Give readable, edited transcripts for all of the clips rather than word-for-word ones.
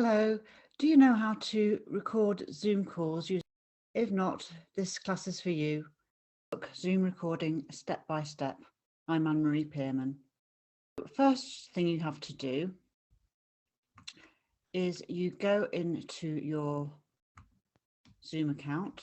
Hello, do you know how to record Zoom calls? If not, this class is for you. Look, Zoom recording step by step. I'm Anne-Marie Pearman. First thing you have to do is you go into your Zoom account.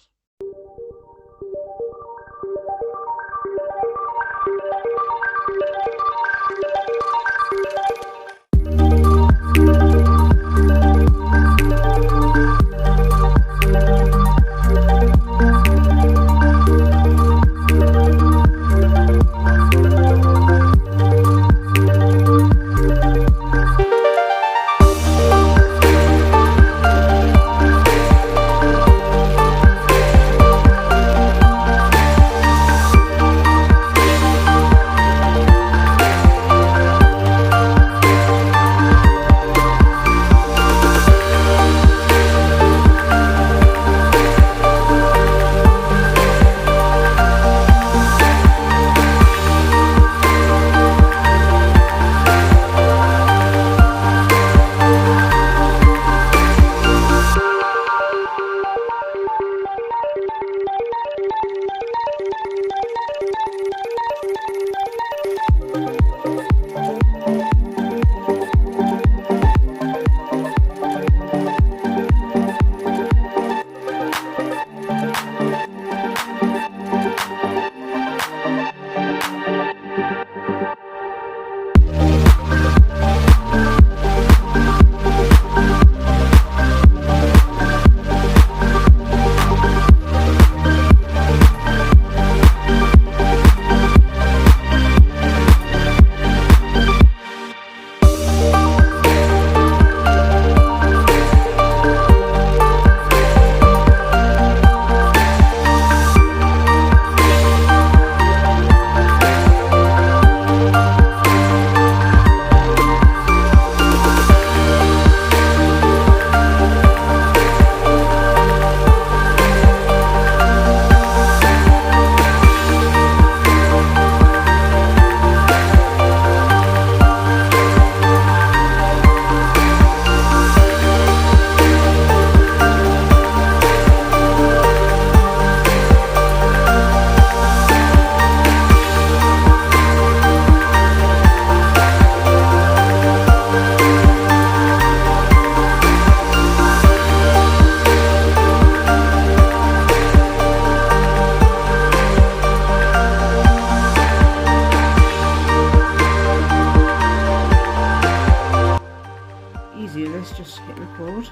Easy, let's just hit record.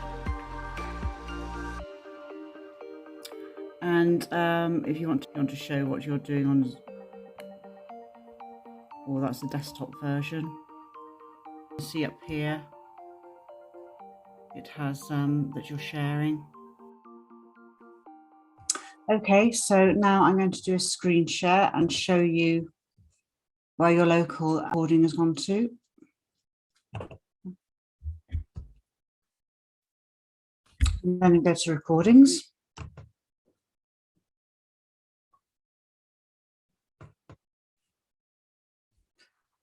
And if you want to show what you're doing on, well, that's the desktop version. You see up here, it has that you're sharing. Okay, so now I'm going to do a screen share and show you where your local recording has gone to. And then go to recordings.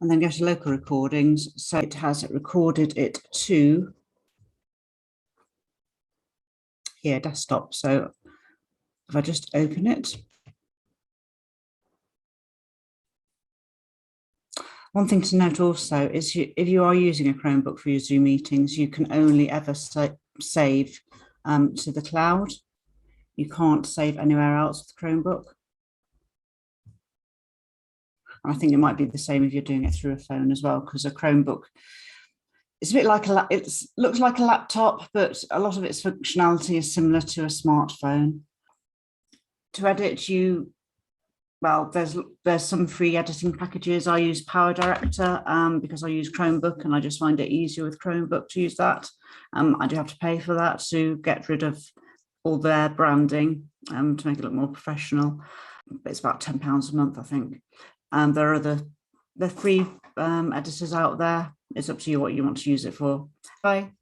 And then go to local recordings. So it has recorded it to here, desktop. So if I just open it. One thing to note also is if you are using a Chromebook for your Zoom meetings, you can only ever save to the cloud. You can't save anywhere else with the Chromebook. And I think it might be the same if you're doing it through a phone as well, because a Chromebook, it's a bit like it looks like a laptop, but a lot of its functionality is similar to a smartphone. To edit, well, there's some free editing packages. I use PowerDirector because I use Chromebook and I just find it easier with Chromebook to use that. I do have to pay for that to get rid of all their branding to make it look more professional. But it's about £10 a month, I think. There are free editors out there. It's up to you what you want to use it for. Bye.